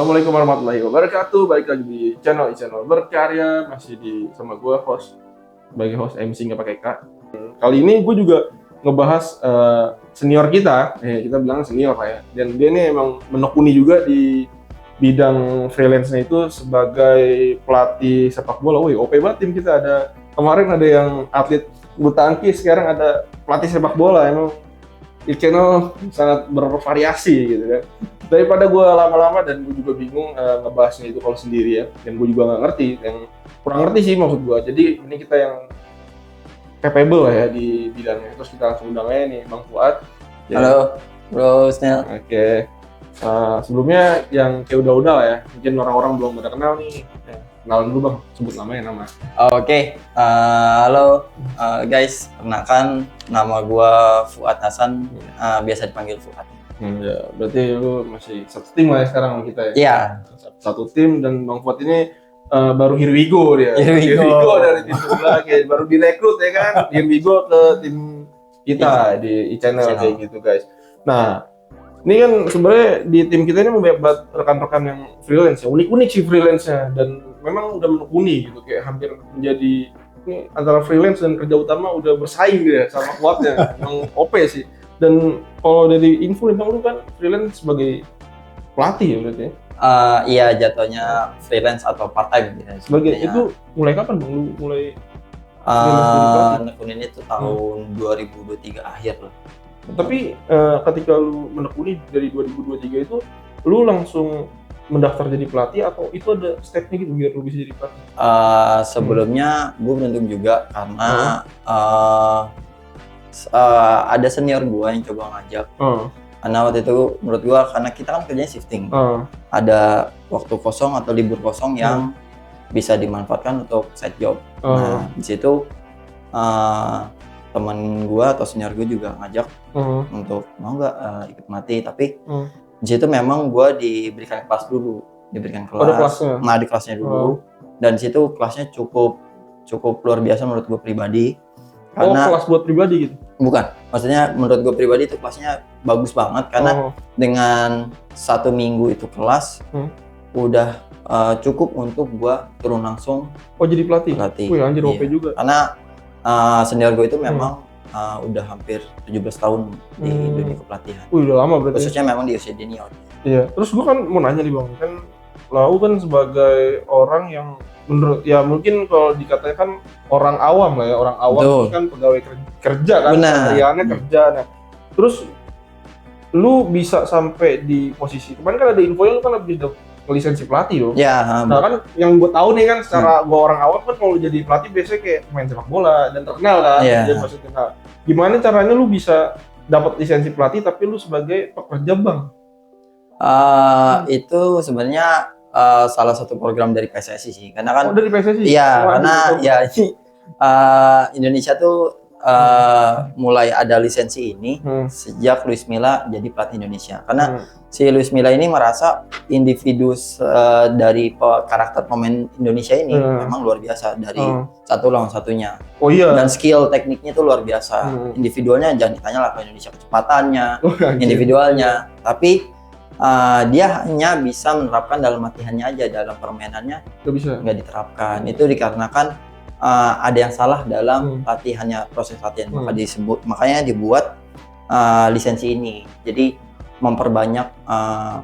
Assalamualaikum warahmatullahi wabarakatuh. Balik lagi di channel Berkarya, masih sama gue sebagai host MC nggak pakai K. Kali ini gue juga ngebahas senior kita, kita bilang senior lah ya. Dan dia ini emang menekuni juga di bidang freelance-nya itu sebagai pelatih sepak bola. Wih, OP banget tim kita. Kemarin ada yang atlet bulu tangkis, sekarang ada pelatih sepak bola. Emang di channel sangat bervariasi gitu kan. Daripada gue lama-lama dan gue juga bingung ngebahasnya itu kalau sendiri ya, dan gue juga nggak ngerti, yang kurang ngerti sih maksud gue. Jadi ini kita yang capable lah ya di bidangnya. Terus kita langsung undang aja nih Bang Fuad. Ya. Halo Bro Snell. Oke. Sebelumnya yang kayak udah lah ya, mungkin orang-orang belum pada kenal nih. Kenalan dulu Bang, sebut namanya nama. Oke. Halo guys, perkenalkan nama gue Fuad Hasan, biasa dipanggil Fuad. Ya, berarti lu masih satu tim lah ya sekarang sama kita ya? Iya. Satu tim, dan Bang Fuad ini baru Here We Go dia. Here We Go dari tim sebelah, baru direkrut ya kan? Here We Go ke tim kita di channel kayak gitu guys. Nah, ini kan sebenarnya di tim kita ini banyak banget rekan-rekan yang freelance ya, unik-unik sih freelance-nya, dan memang udah menekuni gitu, kayak hampir menjadi ini antara freelance dan kerja utama udah bersaing dia sama Fuadnya. Emang OP sih. Dan kalau dari info Bang, lu kan freelance sebagai pelatih ya berarti ya? Iya, jatuhnya freelance atau part time ya. Sebagai itu mulai kapan Bang lu mulai nekunin itu tahun 2023 akhir lah. Tapi ketika lu menekuni dari 2023 itu, lu langsung mendaftar jadi pelatih atau itu ada stepnya gitu biar lu bisa jadi pelatih? Sebelumnya gue beruntung juga karena ada senior gue yang coba ngajak. Karena waktu itu menurut gue, karena kita kan kerjanya shifting, ada waktu kosong atau libur kosong yang bisa dimanfaatkan untuk side job. Nah di situ teman gue atau senior gue juga ngajak untuk mau nggak ikut melatih, tapi di situ memang gue diberikan kelas dulu, kelas. Nah di kelasnya dulu, dan di situ kelasnya cukup luar biasa menurut gue pribadi. Karena kelas buat pribadi gitu? Bukan, maksudnya menurut gue pribadi itu kelasnya bagus banget karena dengan 1 minggu itu kelas udah cukup untuk gue turun langsung. Jadi pelatih? Wih anjir, OP juga. Karena senior gue itu memang udah hampir 17 tahun di dunia kepelatihan. Wih udah lama berarti. Khususnya memang di usia junior. Iya, terus gue kan mau nanya nih Bang, kan Lau kan sebagai orang yang menurut ya mungkin kalau dikatakan orang awam lah ya, orang awam kan pegawai kerja kan, hariannya kerja. Nah, terus lu bisa sampai di posisi kemarin kan ada info lu kan habis lisensi pelatih loh. Ya. Nah kan yang gue tahu nih kan secara gue orang awam kan kalau jadi pelatih biasanya kayak main sepak bola dan terkenal kan. Dia masih terkenal. Gimana caranya lu bisa dapat lisensi pelatih tapi lu sebagai pekerja Bang? Itu sebenarnya salah satu program dari PSSI sih, karena kan dari PSSI? Iya, karena ya ini Indonesia tuh mulai ada lisensi ini sejak Luis Milla jadi pelatih Indonesia. Karena si Luis Milla ini merasa individu dari karakter pemain Indonesia ini memang luar biasa dari satu lawan satunya. Dan skill tekniknya tuh luar biasa. Individualnya jangan ditanya lah ke Indonesia kecepatannya, individualnya, tapi dia hanya bisa menerapkan dalam latihannya aja, dalam permainannya nggak diterapkan. Itu dikarenakan ada yang salah dalam latihannya, proses latihan. Makanya dibuat lisensi ini. Jadi memperbanyak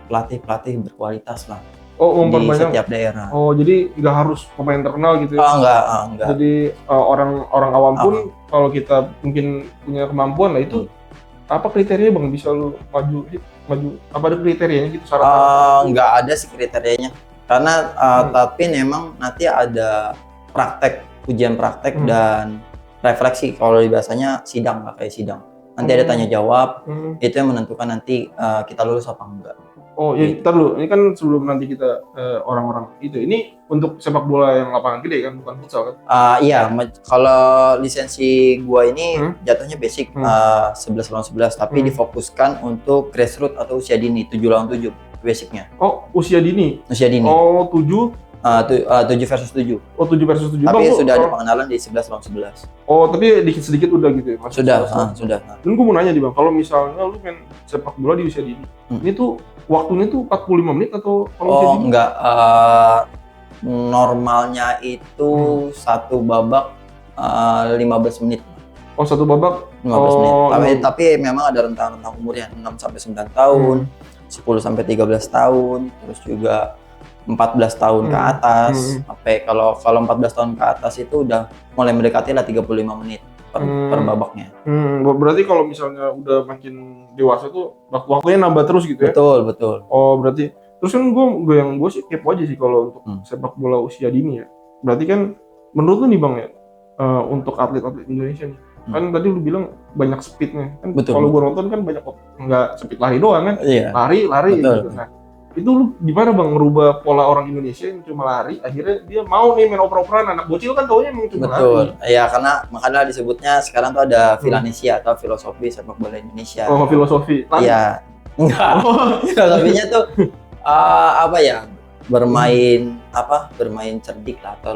pelatih berkualitas lah di setiap daerah. Jadi nggak harus pemain terkenal gitu ya? Enggak. Jadi orang awam pun kalau kita mungkin punya kemampuan lah itu. Apa kriterianya Bang bisa lu maju? Apa ada kriterianya gitu? Nggak ada sih kriterianya, karena tapi memang nanti ada ujian praktek dan refleksi. Kalau biasanya sidang lah, kayak sidang nanti ada tanya jawab, itu yang menentukan nanti kita lulus apa enggak. Ntar dulu, ini kan sebelum nanti kita orang-orang itu, ini untuk sepak bola yang lapangan gede kan, bukan futsal kan? Iya, kalau lisensi gua ini jatuhnya basic 11 lawan 11, tapi difokuskan untuk grassroots atau usia dini 7 lawan 7 basicnya. Usia dini? Usia dini. 7 7 versus 7. Oh 7 versus 7. Tapi Bang, sudah ada pengenalan di 11 lawan 11. Oh tapi dikit-sedikit udah gitu ya? Sudah. Dan gue mau nanya nih Bang, kalau misalnya lu main sepak bola di usia dini, ini tuh waktunya tuh 45 menit atau kalau usia dini? Enggak. Normalnya itu satu babak 15 menit. Oh satu babak 15 menit. Tapi memang ada rentang umurnya 6 sampai 9 tahun, 10 sampai 13 tahun, terus juga 14 tahun ke atas. Sampai kalau 14 tahun ke atas itu udah mulai mendekati lah 35 menit per babaknya. Berarti kalau misalnya udah makin dewasa tuh waktunya nambah terus gitu ya? Betul. Oh berarti terus kan gue sih kepo aja sih kalau untuk sepak bola usia dini ya. Berarti kan menurut lu nih Bang ya, untuk atlet-atlet Indonesia nih, kan tadi lu bilang banyak speednya kan. Kalau gue nonton kan banyak nggak speed lari doang kan, lari gitu. Nah itu lu gimana Bang ngerubah pola orang Indonesia yang cuma lari, akhirnya dia mau nih main oper-operan, anak bocil kan taunya emang cuma lari. Ya karena makanya disebutnya sekarang tuh ada Filanesia atau filosofi sepak bola Indonesia. Oh filosofi? Iya, enggak. Filosofinya tuh bermain cerdik lah atau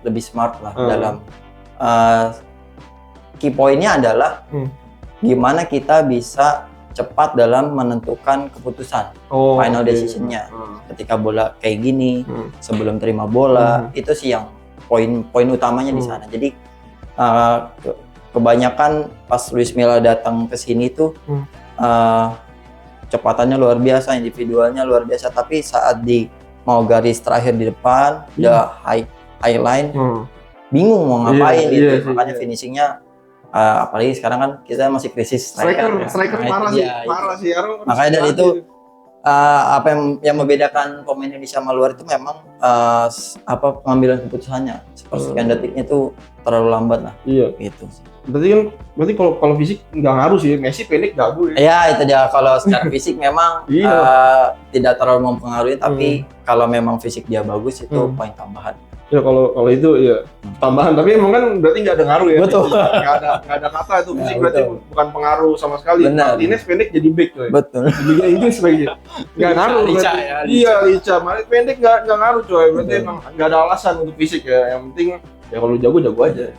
lebih smart lah dalam key pointnya adalah gimana kita bisa cepat dalam menentukan keputusan, final decision-nya. Ketika bola kayak gini, sebelum terima bola, itu sih yang poin utamanya di sana. Jadi kebanyakan pas Luis Milla datang ke sini tuh kecepatannya luar biasa, individualnya luar biasa, tapi saat mau garis terakhir di depan, high line, bingung mau ngapain gitu. Makanya finishingnya apalagi sekarang kan kita masih krisis striker parah sih. Makanya dari itu apa yang membedakan pemain Indonesia sama luar itu memang pengambilan keputusannya sepersekian detiknya itu terlalu lambat lah. Gitu sih. Berarti kalau fisik nggak ngaruh sih, Messi pendek jago ya. Iya itu dia, kalau secara fisik memang tidak terlalu mempengaruhi, tapi kalau memang fisik dia bagus itu poin tambahan. Ya kalau itu ya tambahan, tapi emang kan berarti nggak ada ngaruh ya. Betul. Nggak ada kata itu fisik berarti bukan pengaruh sama sekali. Martinez pendek jadi back coy. Betul. Liga Inggris begitu. Nggak ngaruh. Iya Lica, pendek nggak ngaruh coy. Berarti emang nggak ada alasan untuk fisik ya. Yang penting ya kalau jago aja.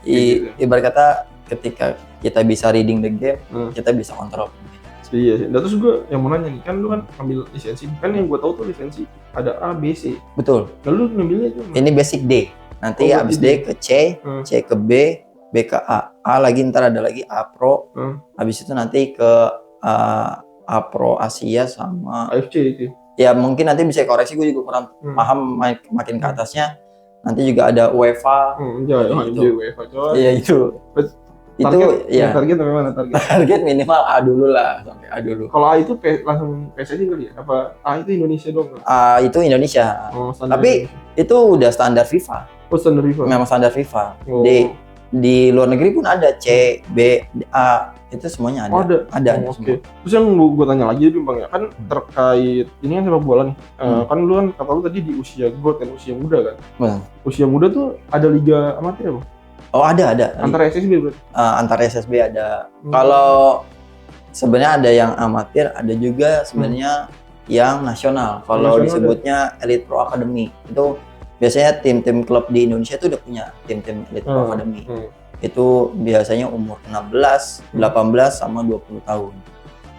Ibarat kata ketika kita bisa reading the game, kita bisa kontrol. Iya sih. Dan terus gue yang mau nanya nih, kan lu kan ambil lisensi, kan yang gue tahu tuh lisensi ada A, B, C. Betul. Lalu ngambilnya itu? Ini basic D. Nanti habis D ke C, C ke B, B ke A. A lagi ntar ada lagi A Pro. Habis itu nanti ke A Pro Asia sama AFC itu. Ya mungkin nanti bisa koreksi, gue juga kurang paham makin ke atasnya. Nanti juga ada UEFA. UEFA coy. Iya itu. Target bagaimana target? Target minimal A dulu lah, sampai A dulu. Kalau A itu langsung PSSI kali ya? Apa A itu Indonesia doang? A itu Indonesia. Tapi Indonesia. Itu udah standar FIFA. Oh standar FIFA? Memang standar FIFA. Di luar negeri pun ada C, B, A, itu semuanya ada. Ada. Oke. Terus yang gue tanya lagi Bang ya, kan terkait ini kan sepak bola nih. Kan lu kan kata lu tadi di usia GOAT kan, usia muda kan? Usia muda tuh ada liga amatir ya Bang? Oh ada. Antara SSB berarti? Antara SSB ada. Kalau sebenarnya ada yang amatir, ada juga sebenarnya yang nasional. Kalau disebutnya Elite Pro Academy, itu biasanya tim-tim klub di Indonesia itu udah punya tim-tim Elite Pro Academy. Itu biasanya umur 16, 18 sama 20 tahun.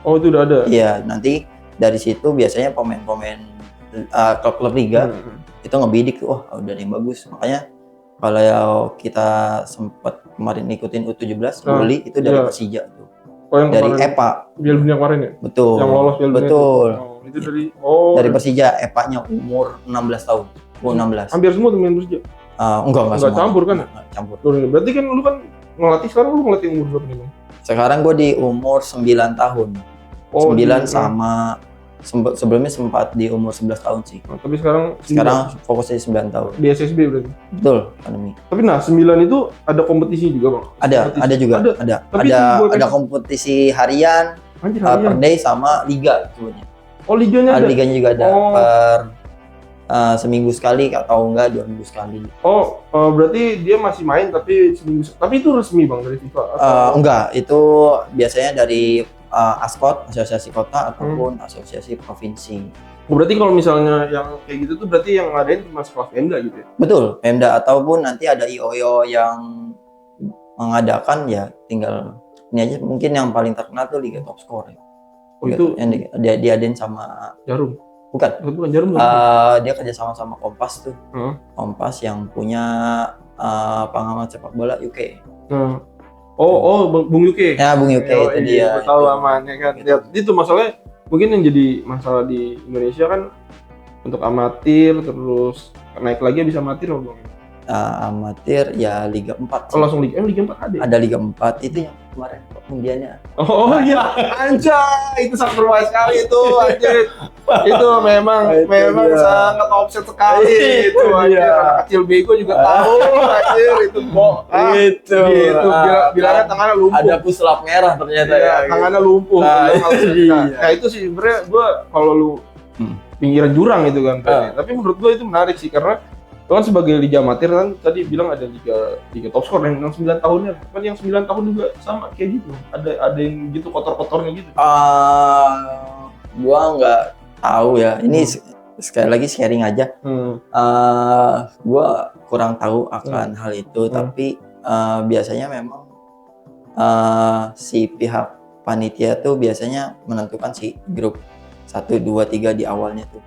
Oh itu udah ada? Iya, nanti dari situ biasanya pemain-pemain klub-klub liga itu ngebidik tuh, wah udah ada yang bagus. Makanya kalau kita sempat kemarin ngikutin U17 Bully itu dari Persija tuh. Dari EPA. Piala Dunia kemarin ya? Betul. Yang lolos Piala Dunia. Betul. Itu dari Persija, EPA-nya umur 16 tahun. 16. Hampir semua tuh main Persija. Enggak semua. Campur kan? Enggak campur. Berarti kan lu kan sekarang lu ngelatih umur berapa nih, Bang? Sekarang gue di umur 9 tahun. 9 sama sebelumnya sempat di umur 11 tahun sih. Tapi sekarang fokusnya 9 tahun. Di SSB berarti? Betul, akademi. Tapi 9 itu ada kompetisi juga Bang? Ada juga. Ada kompetisi harian, per day sama liga sebenarnya. Oh liganya ada? Liganya juga ada per seminggu sekali atau enggak 2 minggu sekali. Oh berarti dia masih main tapi seminggu. Tapi itu resmi Bang dari FIFA? Enggak, itu biasanya dari ASKOT, asosiasi kota ataupun asosiasi provinsi. Berarti kalau misalnya yang kayak gitu tuh berarti yang ngadain cuma sekelas Pemda gitu ya? Betul, Pemda ataupun nanti ada IO yang mengadakan ya tinggal ini aja mungkin yang paling terkenal tuh Liga Top Score. Oh itu yang diadain sama Jarum? Bukan. Bukan Jarum. Dia kerja sama Kompas tuh. Kompas yang punya pengamat sepak bola UK. Bung UK. Ya, Bung UK itu dia. Tahu amannya kan. Ya, itu masalahnya mungkin yang jadi masalah di Indonesia kan untuk amatir terus naik lagi bisa amatir loh Bang. Amatir ya Liga 4 sih. Oh langsung Liga 4 ada? Ada Liga 4 itu yang kemarin undiannya. Oh iya, anjay, itu sangat berbahaya sekali itu anjir. Itu memang sangat offset sekali itu anjir. Anak kecil bego juga tahu anjir itu Itu bilangnya tangannya lumpuh. Ada puslap merah ternyata ya. Tangannya lumpuh. Nah itu sih sebenarnya gua kalau lu pinggiran jurang itu kan. Tapi menurut gua itu menarik sih karena kan sebagai liga amatir kan tadi bilang ada liga top score yang 9 tahunnya kan yang 9 tahun juga sama kayak gitu ada yang gitu kotor-kotornya gitu. Gua nggak tahu ya ini sekali lagi sharing aja. Gua kurang tahu akan hal itu tapi biasanya memang si pihak panitia tuh biasanya menentukan si grup 1, 2, 3 di awalnya tuh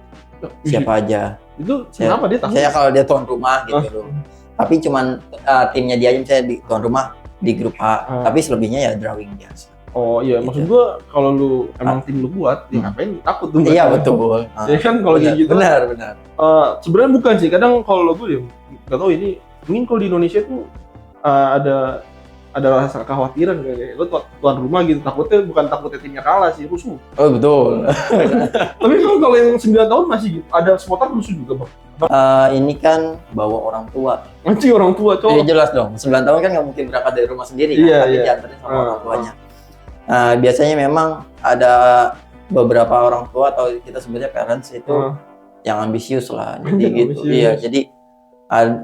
siapa aja. Itu kenapa dia tahu? Saya kalau dia tuan rumah gitu loh. Tapi cuman timnya dia aja misalnya di tuan rumah di grup A, tapi selebihnya ya drawing biasa. Oh iya, maksud gua kalau lu emang tim lu kuat, ya ngapain takut tuh? Iya betul. Ya kan kalau kayak gitu. Benar. Sebenarnya bukan sih, kadang kalau gue ya nggak tahu ini mungkin kalau di Indonesia tuh ada rasa kekhawatiran kayak lu tuan rumah gitu, bukan takutnya timnya kalah sih, rusuh. Oh betul. Tapi kalau yang 9 tahun masih gitu, ada supporter rusuh juga Bang. Ini kan bawa orang tua. Anjing orang tua cowok. Iya jelas dong, 9 tahun kan nggak mungkin berangkat dari rumah sendiri kan, tapi diantarin sama orang tuanya. Biasanya memang ada beberapa orang tua atau kita sebutnya parents itu yang ambisius lah, jadi gitu. Iya, jadi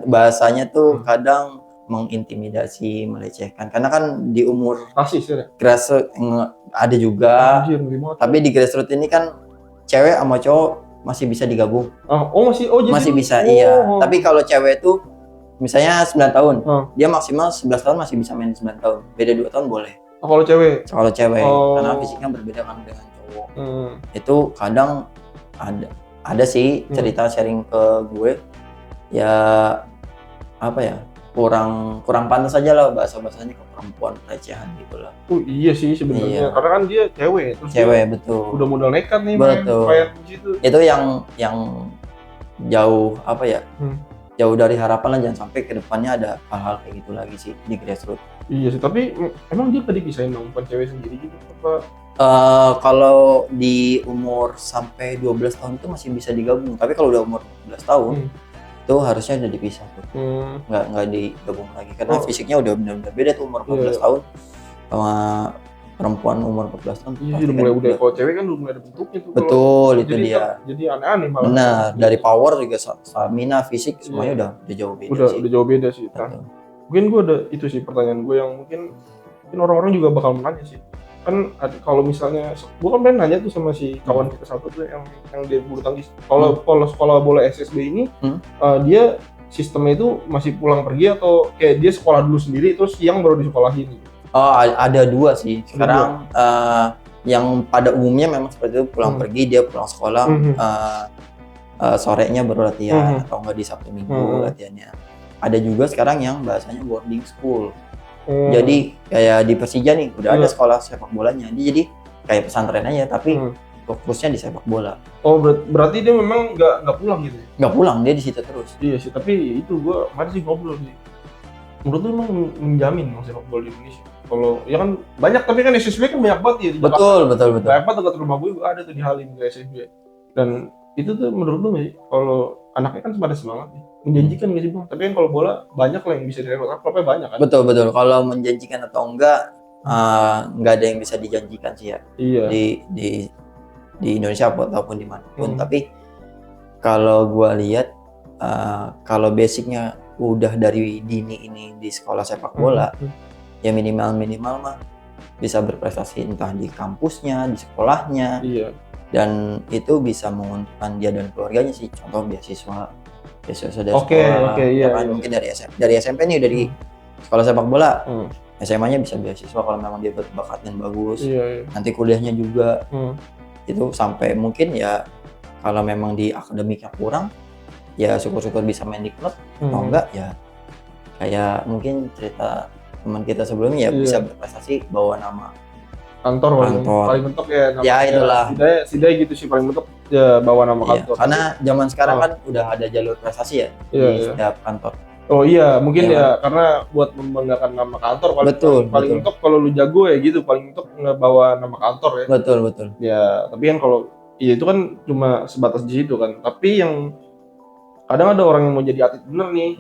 bahasanya tuh kadang mengintimidasi, melecehkan. Karena kan di umur rasis ya. Grassroots ada juga. Tapi di grassroots ini kan cewek sama cowok masih bisa digabung. Masih bisa iya. Tapi kalau cewek itu misalnya 9 tahun, dia maksimal 11 tahun masih bisa main 9 tahun. Beda 2 tahun boleh. Kalau cewek? Kalau cewek, karena fisiknya berbeda kan dengan cowok. Itu kadang ada sih cerita sharing ke gue. Ya apa ya? kurang pantas aja lah bahasanya ke perempuan, pelecehan gitu lah. Iya sih sebenarnya, karena kan dia cewek, terus betul. Udah modal nekat nih betul. main di situ. Itu yang jauh apa ya? Jauh dari harapan lah, jangan sampai ke depannya ada hal-hal kayak gitu lagi sih di grassroots. Iya sih, tapi emang dia tadi pisahin dong cewek sendiri gitu apa? Kalau di umur sampai 12 tahun itu masih bisa digabung, tapi kalau udah umur 12 tahun itu harusnya udah dipisah tuh, nggak digabung lagi karena fisiknya udah benar-benar beda tuh umur 14 tahun sama perempuan umur 14 tahun. Iya, udah kalau cewek kan udah mulai ada bentuknya tuh. Betul, itu dia. Jadi aneh-aneh malah. Benar, dari power juga stamina, fisik semuanya udah jauh beda sih. Udah jauh beda sih. Mungkin gue ada itu sih pertanyaan gue yang mungkin orang-orang juga bakal menanya sih. Kan kalau misalnya gue kan pengen nanya tuh sama si kawan kita satu tuh yang dia bulu tangkis. Kalau sekolah bola SSB ini dia sistemnya itu masih pulang pergi atau kayak dia sekolah dulu sendiri terus siang baru disekolahin? Oh, ada dua sih. Sekarang yang pada umumnya memang seperti itu, pulang pergi, dia pulang sekolah, sorenya baru latihan atau enggak di Sabtu Minggu latihannya. Ada juga sekarang yang bahasanya boarding school. Jadi kayak di Persija nih udah ada sekolah sepak bolanya. Dia jadi kayak pesantren aja tapi fokusnya di sepak bola. Oh, berarti dia memang nggak pulang gitu? Nggak pulang, dia di situ terus. Iya sih, tapi itu gua kemarin sih ngobrol sih. Menurut lu emang menjamin sepak bola di Indonesia? Kalau ya kan banyak, tapi kan SSB kan banyak banget ya di Jakarta. Betul. Banyak banget dekat rumah gue ada tuh di Halim ke SSB. Dan itu tuh menurut lu nggak sih, kalau anaknya kan pada semangat nih, menjanjikan nggak sih Bang? Tapi kan kalau bola banyak lah yang bisa direkrut, klubnya banyak kan? Betul. Kalau menjanjikan atau enggak, nggak ada yang bisa dijanjikan sih ya. Iya. Di Indonesia ataupun dimanapun. Tapi kalau gua lihat, kalau basicnya udah dari dini ini di sekolah sepak bola, ya minimal mah bisa berprestasi entah di kampusnya, di sekolahnya. Iya. dan itu bisa menguntungkan dia dan keluarganya sih. Contoh beasiswa dari Oke, sekolah, iya, kan iya. mungkin dari SMP nih dari sekolah sepak bola, SMA-nya bisa beasiswa kalau memang dia berbakat dan bagus. Iya. Nanti kuliahnya juga itu sampai mungkin ya kalau memang di akademiknya kurang, ya syukur-syukur bisa main di klub, atau enggak ya kayak mungkin cerita teman kita sebelumnya ya bisa berprestasi bawa nama kantor. Paling mentok ya nama, ya itulah Sidai gitu sih paling mentok ya bawa nama kantor. Karena zaman sekarang kan udah ada jalur prestasi ya di setiap kantor. Oh iya, mungkin ya karena buat membanggakan nama kantor paling mentok kalau lu jago ya gitu, paling mentok ngebawa nama kantor ya. Betul. Ya, tapi kan kalau iya itu kan cuma sebatas di situ kan. Tapi yang kadang ada orang yang mau jadi atlet bener nih.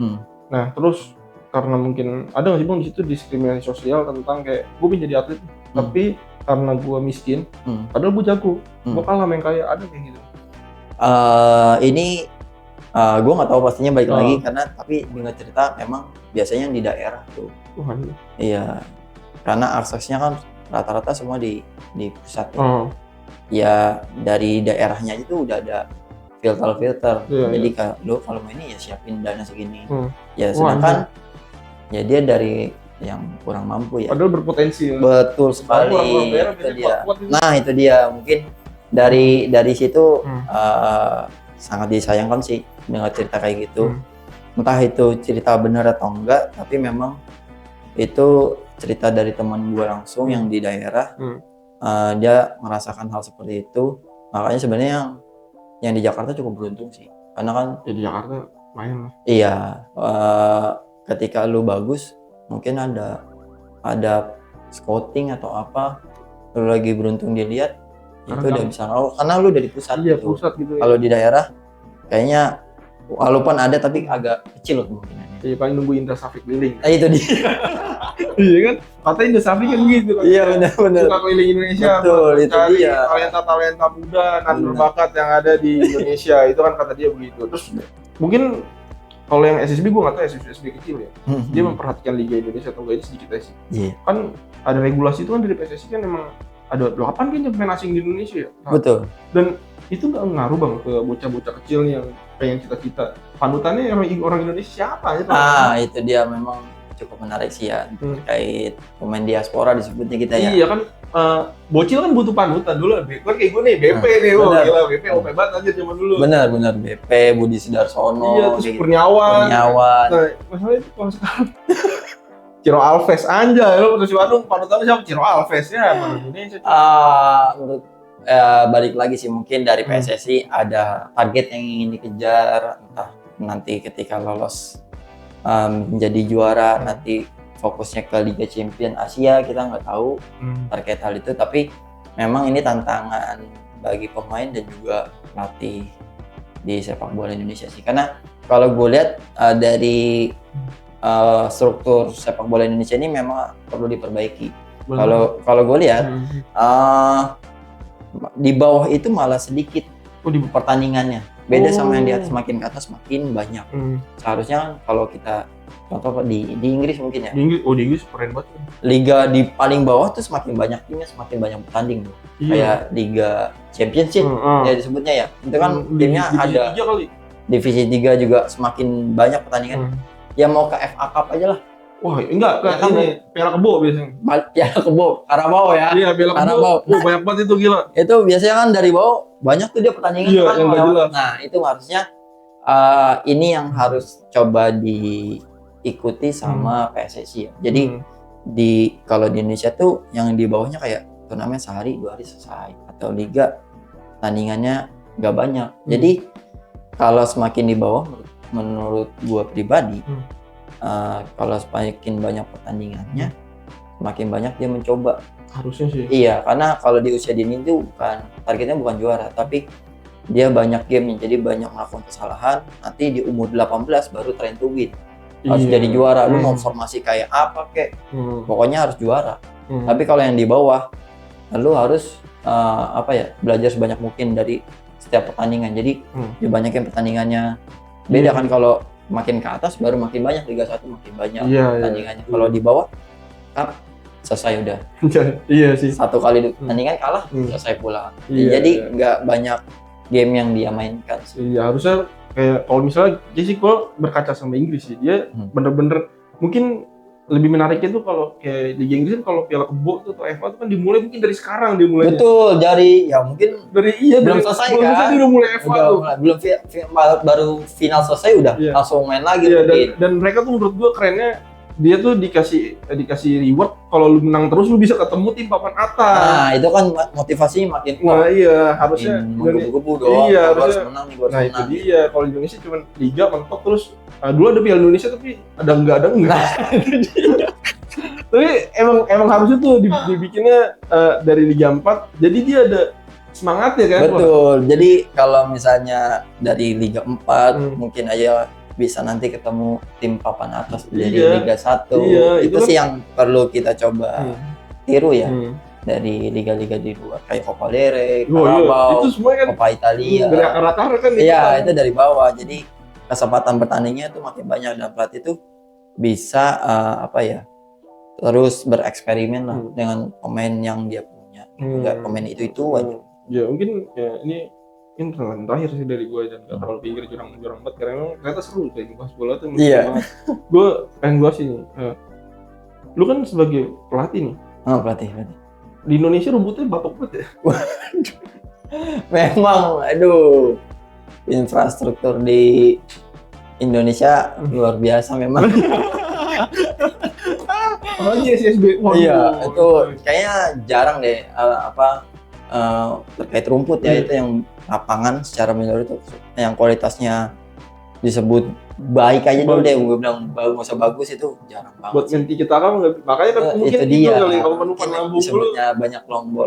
Nah, terus karena mungkin ada nggak sih Bang di situ diskriminasi sosial tentang kayak gue pengen jadi atlet tapi karena gue miskin, padahal gue jago, gue kalah sama yang kaya, ada kayak gitu. Ini gue nggak tahu pastinya balik lagi karena tapi dengar cerita memang biasanya di daerah tuh. Iya, karena aksesnya kan rata-rata semua di pusat. Ya dari daerahnya itu udah ada filter. Jadi kalau mau ini ya siapin dana segini. Ya sedangkan ya dia dari yang kurang mampu ya. Padahal berpotensi. Betul sekali. Itu dia. Nah itu dia mungkin dari situ sangat disayangkan sih dengar cerita kayak gitu. Entah itu cerita benar atau enggak, tapi memang itu cerita dari teman gue langsung yang di daerah. Dia merasakan hal seperti itu. Makanya sebenarnya yang di Jakarta cukup beruntung sih. Karena kan di Jakarta main lah. Iya, ketika lu bagus mungkin ada scouting atau apa, lu lagi beruntung dilihat itu udah bisa karena lu dari pusat. Iya, pusat gitu. Kalau di daerah kayaknya walaupun ada tapi agak kecil kemungkinannya. Iya, paling nunggu Indra Safik keliling. Itu dia. Iya kan? Katanya Indra Safik kan gitu kan. Iya benar. Suka keliling Indonesia. Betul, itu dia. Talenta muda dan berbakat yang ada di Indonesia. Itu kan kata dia begitu. Terus mungkin kalau yang SSB gue nggak tahu SSB kecil ya. Dia memperhatikan Liga Indonesia atau enggak, ini sedikit aja sih. Iya. Kan ada regulasi itu kan dari PSSI kan emang ada 8 kan pemain asing di Indonesia ya. Betul. Dan itu nggak ngaruh Bang ke bocah-bocah kecil yang pengen cita-cita. Panutannya orang Indonesia siapa aja? Itu dia memang cukup menarik sih ya terkait pemain diaspora disebutnya kita ya. Iya kan, bocil kan butuh panutan dulu. Kan kayak gue nih, BP nih, gila BP OP banget aja zaman dulu. Benar BP, Budi Sudarsono. Iya, terus Kurniawan. Nah, masalahnya itu kalau sekarang Ciro Alves anjay, lo terus di Bandung panutannya siapa? Ciro Alves ya, mana Indonesia. Menurut balik lagi sih mungkin dari PSSI ada target yang ingin dikejar, entah nanti ketika lolos menjadi juara nanti fokusnya ke Liga Champion Asia, kita nggak tahu terkait hal itu, tapi memang ini tantangan bagi pemain dan juga pelatih di sepak bola Indonesia sih, karena kalau gue lihat dari struktur sepak bola Indonesia ini memang perlu diperbaiki. Kalau gue lihat di bawah itu malah sedikit di pertandingannya, beda sama yang di atas, makin ke atas makin banyak. Seharusnya kan kalau kita contoh di Inggris mungkin ya. Di Inggris keren banget. Liga di paling bawah tuh semakin banyak timnya, semakin banyak bertanding tuh. Kayak Liga Championship ya disebutnya ya. Itu kan timnya ada divisi 3 juga semakin banyak pertandingan. Ya mau ke FA Cup aja lah. Wah, enggak, ini Piala Kebo biasanya. Piala Kebo, Karabau ya. Iya, Piala Kebo. Banyak banget itu, gila. Itu biasanya kan dari bawah banyak tuh dia pertandingan. Iya, yang gak jelas. Nah, itu harusnya ini yang harus coba diikuti sama PSSI ya. Jadi kalau di Indonesia tuh yang di bawahnya kayak turnamen sehari 2 hari selesai, atau liga tandingannya nggak banyak. Jadi kalau semakin di bawah menurut gua pribadi, kalau semakin banyak pertandingannya, semakin banyak dia mencoba. Harusnya sih. Iya, karena kalau di usia dini itu targetnya bukan juara, tapi dia banyak game, jadi banyak melakukan kesalahan. Nanti di umur 18 baru trying to win. Harus jadi juara. Lu mau formasi kayak apa kek, pokoknya harus juara. Tapi kalau yang di bawah, lu harus belajar sebanyak mungkin dari setiap pertandingan. Jadi dibanyakin pertandingannya. Beda kan kalau makin ke atas baru makin banyak, Liga 1 makin banyak pertandingannya. Kalau di bawah selesai udah. Iya sih. Satu kali pertandingan kalah, selesai pulang. Iya, Jadi iya. nggak banyak game yang dia mainkan sih. Iya, harusnya kayak kalau misalnya Jesse Cole berkaca sama Inggris sih, dia bener-bener mungkin lebih menariknya tuh kalau kayak Liga Inggris kan kalau Piala Kebo tuh atau FA tuh kan dimulai mungkin dari sekarang dia mulainya. Betul, dari ya mungkin belum selesai belum kan? selesai dia udah mulai FA tuh. Belum baru final selesai udah langsung main lagi. Iya, dan mereka tuh menurut gua kerennya dia tuh dikasih reward kalau lu menang terus lu bisa ketemu tim papan atas. Nah, itu kan motivasinya makin iya, harusnya menggebu-gebu dong. Iya, harus harusnya menang nih, nah, itu dia. Kalau di Indonesia cuma liga mentok terus dulu ada Piala Indonesia tapi ada enggak. Nah, itu dia. Tapi emang harusnya tuh dibikinnya dari Liga 4. Jadi dia ada semangatnya kan. Betul. Jadi kalau misalnya dari Liga 4 mungkin aja bisa nanti ketemu tim papan atas dari Liga 1. Iya, itu kan sih yang perlu kita coba tiru ya. Dari liga-liga di luar kayak Coppa del Rey, Carabao, itu semua kan Coppa Italia. Dari akar-akar kan iya, itu dari bawah. Jadi kesempatan bertandingnya tuh makin banyak dan pelatih itu bisa terus bereksperimen lah dengan pemain yang dia punya. Enggak pemain itu aja. Ya mungkin ya ini pertanyaan terakhir sih dari gue dan gak terlalu pikir jurang banget karena emang ternyata seru kayak bahas bola tuh. Iya. Gue pengen gue sih lu kan sebagai pelatih nih. Pelatih. Di Indonesia rumputnya bapuk banget ya. Memang, aduh, infrastruktur di Indonesia luar biasa memang. Apalagi SSB. Iya, itu kayaknya jarang deh terkait rumput ya, itu yang lapangan secara menyeluruh itu yang kualitasnya disebut baik aja dulu deh, gue bilang nggak usah bagus itu jarang banget. Buat nanti kita kan makanya kan mungkin itu dia kali kalau penumpang lambung dulu banyak lombol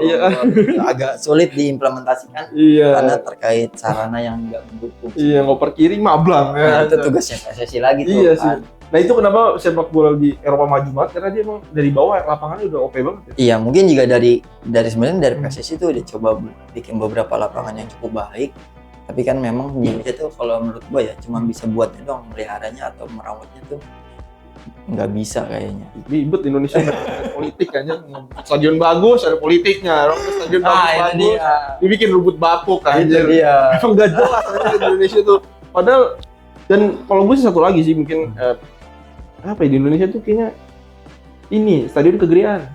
agak sulit diimplementasikan karena terkait sarana yang nggak mendukung. Iya, ngoper kiri mablang ya. Itu tugasnya PSSI lagi tuh. Iya sih. Nah itu kenapa sepak bola di Eropa maju banget karena dia emang dari bawah lapangannya udah OP banget ya. Iya, mungkin juga dari sebenarnya dari PSSI itu udah coba bikin beberapa lapangan yang cukup baik. Tapi kan memang di Indonesia tuh kalau menurut gua ya cuma bisa buatnya dong, meliharanya atau merawatnya tuh nggak bisa kayaknya. Ribet Indonesia politik aja. Stadion bagus ada politiknya, stadion bagus. Dibikin rumput bapuk aja. Iya. Emang nggak jelas aja di Indonesia tuh. Padahal dan kalau gue sih satu lagi sih mungkin apa ya di Indonesia tuh kayaknya ini stadion kegedean.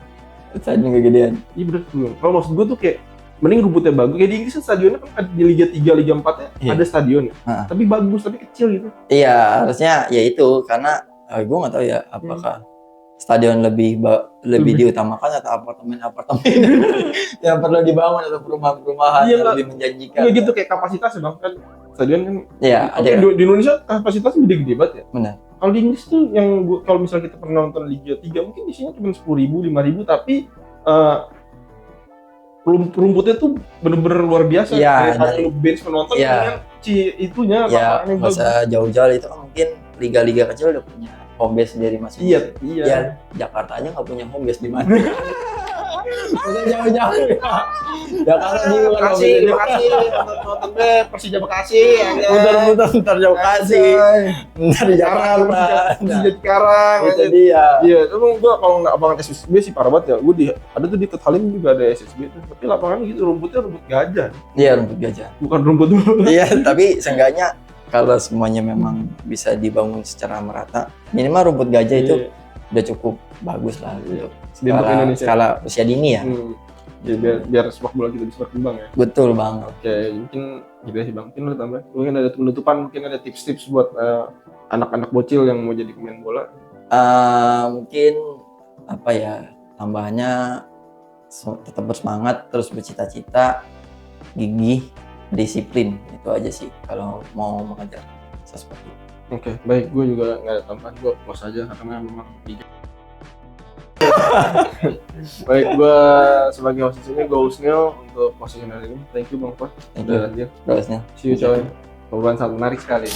Stadion kegedean. Iya bener tuh. Kalau maksud gue tuh kayak mending rumputnya bagus. Kayak di Inggris kan stadionnya kan di Liga 3, Liga 4-nya ada stadion. Tapi bagus, tapi kecil gitu. Iya, harusnya ya itu karena gue nggak tahu ya apakah stadion lebih diutamakan atau apartemen yang perlu dibangun atau perumahan-perumahan yang lebih menjanjikan. Iya gitu kayak kapasitasnya bang kan stadion kan. Iya, ada. Di Indonesia kapasitasnya gede-gede banget ya. Benar. Kalau di Inggris tuh kalau misalnya kita pernah nonton Liga 3 mungkin isinya cuma 10.000, 5.000 tapi rumputnya tuh bener-bener luar biasa. Iya. Kayak lu bench penonton dengan itunya lapangannya bagus. Masa jauh-jauh itu kan mungkin liga-liga kecil udah punya home base dari masing-masing. Iya. Ya, Jakarta aja nggak punya home base di mana. Udah jauh-jauh ya. Jakarta di Bekasi nonton Persija Bekasi. Bentar jauh Bekasi. Bentar di Jakarta. Persija Cikarang. Itu dia. Iya, emang gua kalau nggak lapangan SSB sih parah banget ya. Gua ada tuh di Tet Halim juga ada SSB tuh. Tapi lapangannya gitu rumputnya rumput gajah. Iya, rumput gajah. Bukan rumput dulu. Iya, tapi seenggaknya kalau semuanya memang bisa dibangun secara merata, minimal rumput gajah itu udah cukup bagus lah untuk skala usia dini ya. Ya biar sepak bola kita bisa berkembang ya. Betul banget. Oke, mungkin gitu sih bang. Mungkin lu tambah. Mungkin ada penutupan, mungkin ada tips-tips buat anak-anak bocil yang mau jadi pemain bola. Mungkin apa ya tambahannya tetap bersemangat, terus bercita-cita, gigih, disiplin, itu aja sih kalau mau mengajar seperti itu. Oke, baik. Gue juga nggak ada tambahan, gue puas aja karena memang baik, gue sebagai host di sini, gue Usnil untuk postingan hari ini. Thank you bang Pak. Thank you. See you coy. Obrolan sangat menarik sekali.